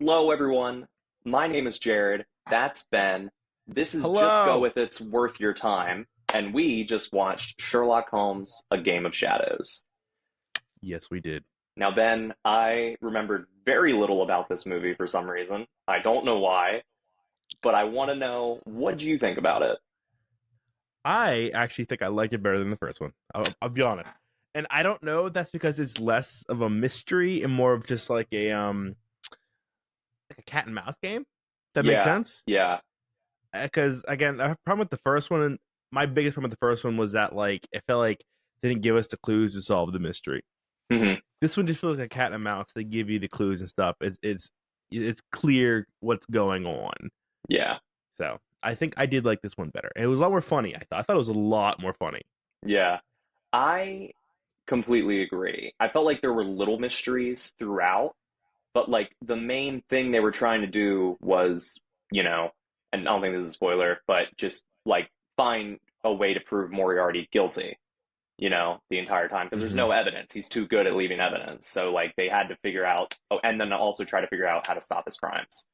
Hello, everyone. My name is Jared. That's Ben. This is Just Go Hello. With It's Worth Your Time. And we just watched Sherlock Holmes, A Game of Shadows. Yes, we did. Now, Ben, I remembered very little about this movie for some reason. I don't know why, but I want to know, what do you think about it? I actually think I like it better than the first one. I'll be honest, and I don't know if that's because it's less of a mystery and more of just like a cat and mouse game. That makes Yeah, sense. yeah. Because again, the problem with the first one, and my biggest problem with the first one was that like it felt like they didn't give us the clues to solve the mystery. Hmm. This one just feels like a cat and mouse. They give you the clues and stuff. It's clear what's going on. Yeah, So I think I did like this one better. And it was a lot more funny. I thought it was a lot more funny. yeah. I completely agree. I felt like there were little mysteries throughout, but like the main thing they were trying to do was, you know, and I don't think this is a spoiler, but just like find a way to prove Moriarty guilty, the entire time because there's Hmm. no evidence. He's too good at leaving evidence. So like they had to figure out, oh, and then also try to figure out how to stop his crimes.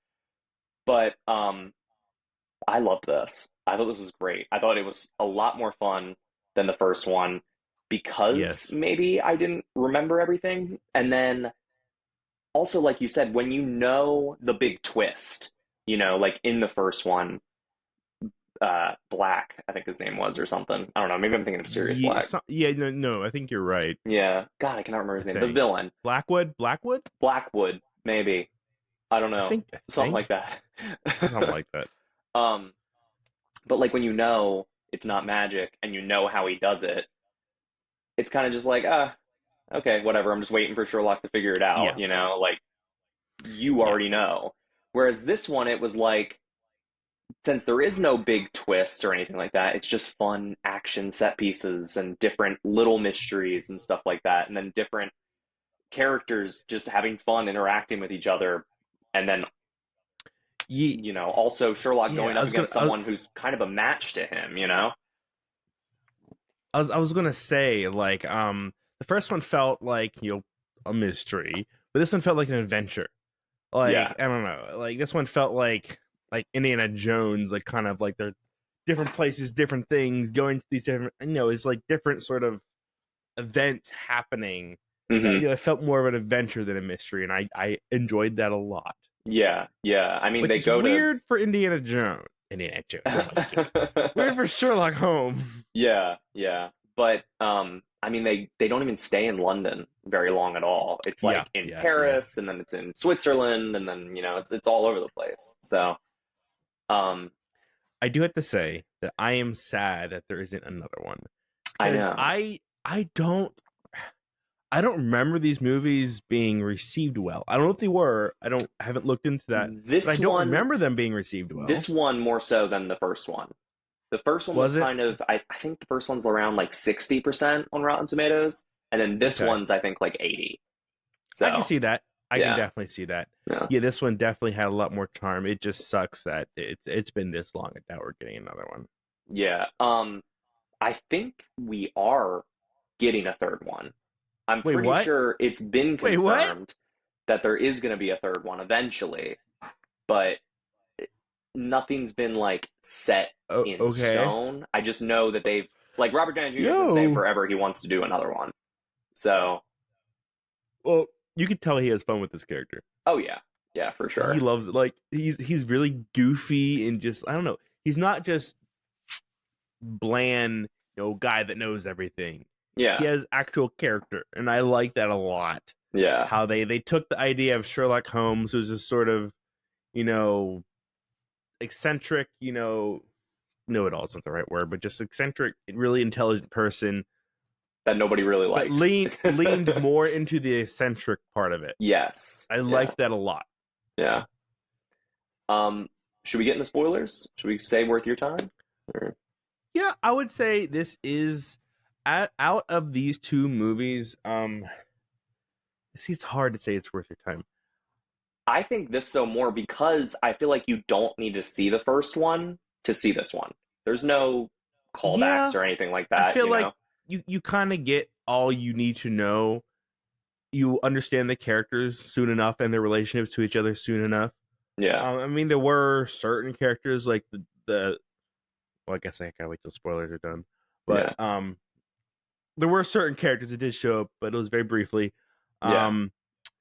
But I loved this. I thought this was great. I thought it was a lot more fun than the first one because Yes. maybe I didn't remember everything. And then also, like you said, when you know the big twist, like in the first one, Black, I think his name was, or something. I don't know. Maybe I'm thinking of Sirius Black. No, no, I think you're right. Yeah. God, I cannot remember I his name. The think villain. Blackwood. Blackwood, maybe. I don't I know. think I Something like think that. something like that. um, but like when you know it's not magic and you know how he does it, it's kind of just like, okay, whatever. I'm just waiting for Sherlock to figure it out, Yeah, like you yeah. already know. Whereas this one, it was like, since there is no big twist or anything like that, it's just fun action set pieces and different little mysteries and stuff like that, and then different characters just having fun interacting with each other, and then Ye, also Sherlock yeah. going up against someone who's kind of a match to him. I was gonna say the first one felt like a mystery, but this one felt like an adventure. Yeah. Like I don't know, like this one felt like Indiana Jones, like kind of like they're different places, different things, going to these different. It's like different sort of events happening. That Hmm. it felt more of an adventure than a mystery, and I enjoyed that a lot. Yeah, yeah. I mean, Which they is go to. weird for Indiana Jones. Indiana Jones. Oh my goodness. Weird for Sherlock Holmes. Yeah, yeah. But I mean they don't even stay in London very long at all. It's Yeah, like in yeah, yeah. Paris and then it's in Switzerland and then it's all over the place. So um I do have to say that I am sad that there isn't another one I because know. I don't remember these movies being received well. I don't know if they were. I haven't looked into that, but I This don't one remember them being received well. this one more so than the first one. The first one was Was it? kind of I think the first one's around like 60% on Rotten Tomatoes, and then this Okay. one's I think like 80. I can So, see that. I can yeah. definitely see that. Yeah. Yeah, this one definitely had a lot more charm. It just sucks that it's been this long and now we're getting another one. Yeah. I think we are getting a third one. I'm Wait, pretty what? sure it's been Wait, what? confirmed that there is going to be a third one eventually, but nothing's been like set Oh, in okay. stone. I just know that they've like Robert Downey Jr. has been saying Yo. forever he wants to do another one. So, Well, you could tell he has fun with this character. oh yeah, yeah, for He sure. loves it. Like he's really goofy and just I don't know. He's not just bland, guy that knows everything. He Yeah, has actual character, and I like that a lot. yeah, How they took the idea of Sherlock Holmes, who's this sort of you know eccentric, know it all is not the right word, but just eccentric, really intelligent person, that nobody really but likes. leaned more into the eccentric part of it. Yes, I yeah, liked that a lot. yeah. Um, should we get into spoilers? Should we say worth your time? Or- Yeah, I would say this is out of these two movies. It's hard to say it's worth your time. I think this so more because I feel like you don't need to see the first one to see this one. There's no callbacks Yeah, or anything like I that, feel like you kind of get all you need to know you understand the characters soon enough and their relationships to each other soon enough. Yeah. I mean, there were certain characters like the well, I guess I gotta wait till spoilers are done. But Yeah. there were certain characters that did show up, but it was very briefly. Yeah. Um,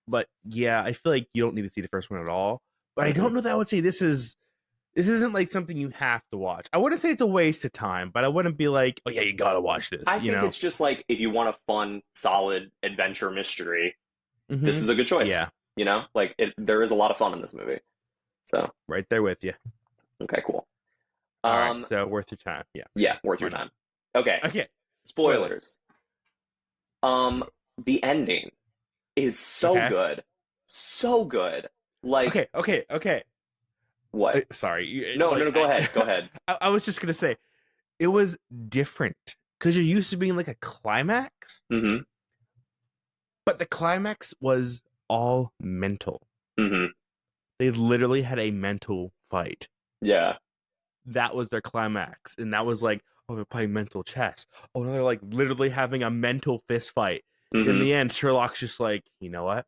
but yeah, I feel like you don't need to see the first one at all. But I Hmm. don't know that I would say this isn't like something you have to watch. I wouldn't say it's a waste of time, but I wouldn't be like, oh yeah, you gotta watch this. I think it's just like if you want a fun, solid adventure mystery, this Mm-hmm. is a good Yeah, choice. Like there is a lot of fun in this movie. So, right there with you. okay, cool. All right, Um, so worth your time. Yeah, for yeah, sure. worth Why your not? time. Okay, Okay, spoilers. spoilers. Um, the ending is so Okay, good, so good. Like okay. what? Sorry, No, no, no. Go ahead. Go ahead. I was just gonna say it was different because you're used to being like a climax, Mm-hmm. but the climax was all mental. Mm-hmm. They literally had a mental fight. Yeah. That was their climax, and that was like, oh, they're playing mental chess. Oh, no, they're like literally having a mental fist fight. In Mm-hmm. the end, Sherlock's just like, you know what?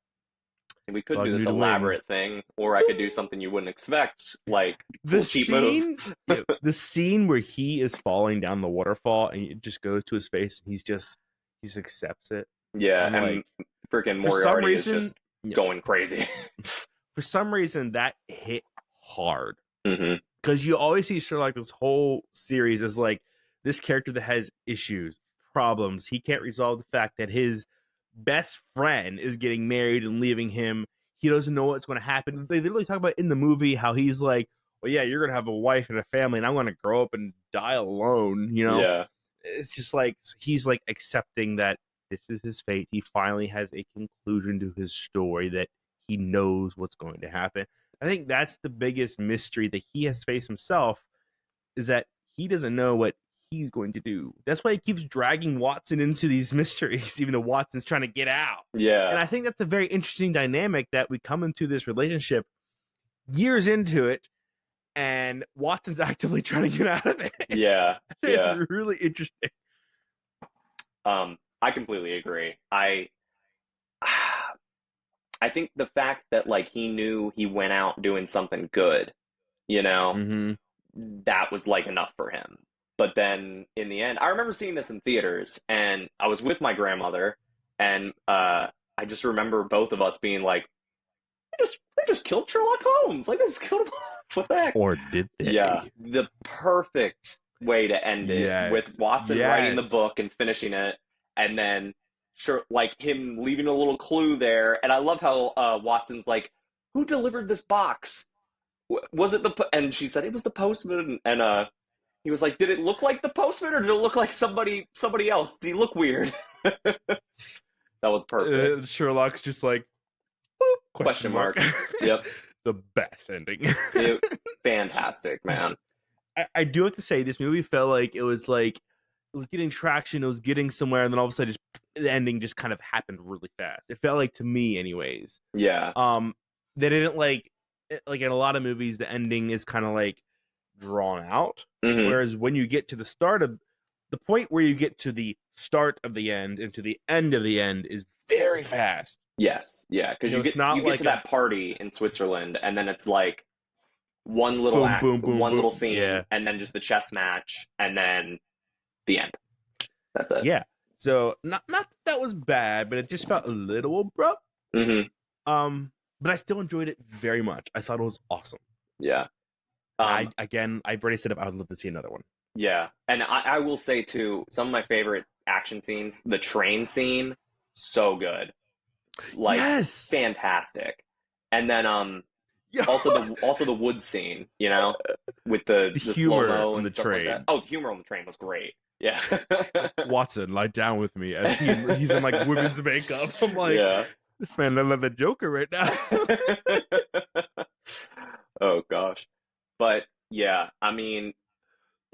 We It's could all do you this need to win. elaborate thing, or I could do something you wouldn't expect, like The cool cheap move. scene, yeah, the scene where he is falling down the waterfall and it just goes to his face, and he just accepts it. Yeah, I'm and like, freaking for some Moriarty is reason, just yeah, going crazy. for some reason that hit hard Hmm. because you always see Sherlock this whole series as like this character that has issues, problems. He can't resolve the fact that his best friend is getting married and leaving him. He doesn't know what's going to happen. They literally talk about in the movie how he's like, well, yeah, you're going to have a wife and a family, and I'm going to grow up and die alone. Yeah, It's just like he's like accepting that this is his fate. He finally has a conclusion to his story that he knows what's going to happen. I think that's the biggest mystery that he has faced himself is that he doesn't know what he's going to do. That's why he keeps dragging Watson into these mysteries, even though Watson's trying to get out. yeah, And I think that's a very interesting dynamic that we come into this relationship years into it, and Watson's actively trying to get out of it. yeah, It's yeah. really interesting. I completely agree. I think the fact that like he knew he went out doing something good, you know, Mm-hmm. that was like enough for him. But then in the end, I remember seeing this in theaters, and I was with my grandmother, and I just remember both of us being like, they just killed Sherlock Holmes. Like they just killed him. What the heck? Or did Yeah, they? the perfect way to end it with Yes. Watson writing the Yes. book and finishing it, and then sure, like him leaving a little clue there. And I love how Watson's like, "Who delivered this box? Was it the?" And she said it was the postman. And he was like, "Did it look like the postman, or did it look like somebody else? Did he look weird?" That was perfect. Sherlock's just like, boop, question Question mark. mark. Yep. The best ending. It, fantastic, man. I do have to say this movie felt like it was getting traction, it was getting somewhere, and then all of a sudden, just the ending just kind of happened really fast. It felt like to me, anyways. Yeah. Um, they didn't like in a lot of movies, the ending is kind of like drawn out, Hmm. whereas when you get to the point where you get to the start of the end and to the end of the end is very fast. Yes, yeah, because you It's get not you get to like a that party in Switzerland, and then it's like one little boom, act, boom, boom, one little boom. scene, Yeah, and then just the chess match, and then the end. That's it. yeah. So not that, that was bad, but it just felt a little abrupt. Hmm. Um, but I still enjoyed it very much. I thought it was awesome. Yeah. And Um. I've already said I would love to see another one. Yeah, and I will say too, some of my favorite action scenes, the train scene, so good, like Yes. fantastic, and then Yeah. also the woods scene, with the The the slow humor mo on and the stuff like that. train. Oh, the humor on the train was great. Yeah. Watson, lie down with me as he's in like women's makeup. I'm like, Yeah. this man look like the Joker right now. Oh gosh. But yeah, I mean,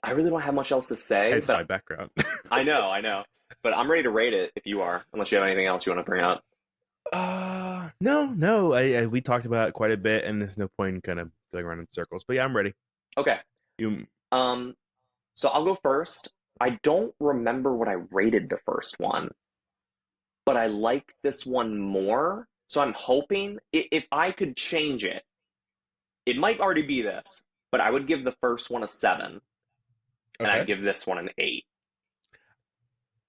I really don't have much else to say, Hence my but background. I know. But I'm ready to rate it if you are, unless you have anything else you want to bring up. No. I we talked about it quite a bit, and there's no point in kind of going around in circles. But yeah, I'm ready. Okay. You Um, so I'll go first. I don't remember what I rated the first one, but I like this one more. So I'm hoping if I could change it, it might already be this, but I would give the first one a 7, and I'd Okay. give this one an 8.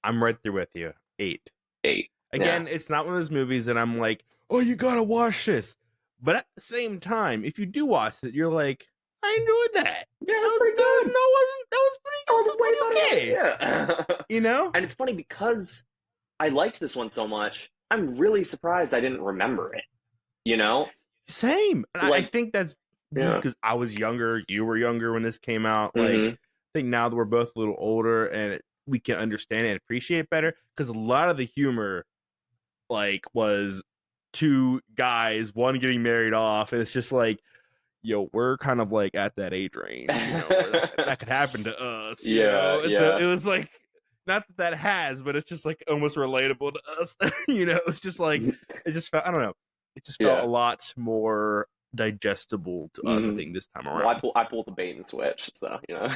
I'm right there with you. 8. 8. Yeah. Again, it's not one of those movies that I'm like, oh, you gotta watch this. But at the same time, if you do watch it, you're like, I enjoyed that. Yeah, it's pretty good. That That was was way pretty okay. better. Yeah. You know? And it's funny because I liked this one so much, I'm really surprised I didn't remember it. You know? Same. And I Like, think that's yeah. because I was younger, you were younger when this came out. Like, Hmm. I think now that we're both a little older and we can understand and appreciate better, because a lot of the humor, like, was two guys, one getting married off, and it's just like, yo, we're kind of like at that age range, where that could happen to us, Yeah, So yeah. it was like, not that that has, but it's just like almost relatable to us, It's just like it just felt, I don't know, it just felt Yeah. a lot more digestible to us, I Hmm. think, this time Well, around. I pulled the bait and switch, so Yeah,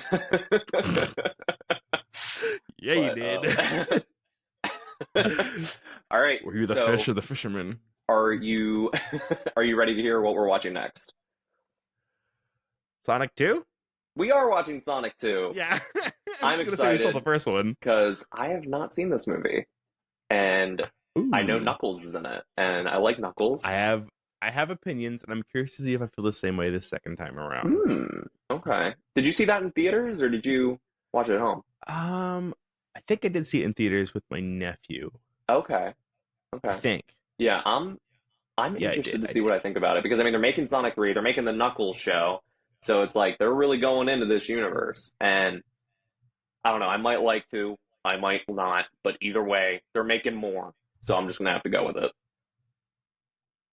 you but did. all right. Were you the fish So, or the fisherman? are you are you ready to hear what we're watching next? Sonic 2? We are watching Sonic 2. Yeah. I I'm was gonna say we saw the excited first one. because I have not seen this movie, and I know Ooh. Knuckles is in it, and I like I Knuckles. have I have opinions, and I'm curious to see if I feel the same way this second time around. Hmm. Okay. Did you see that in theaters or did you watch it at home? Um, I think I did see it in theaters with my nephew. Okay. I Okay. think. Yeah, I'm Yeah, I interested did. to I see what did. I think about it because I mean they're making Sonic 3, they're making the Knuckles show. So it's like they're really going into this universe and I don't know, I might not, but either way, they're making more. So I'm just gonna have to go with it.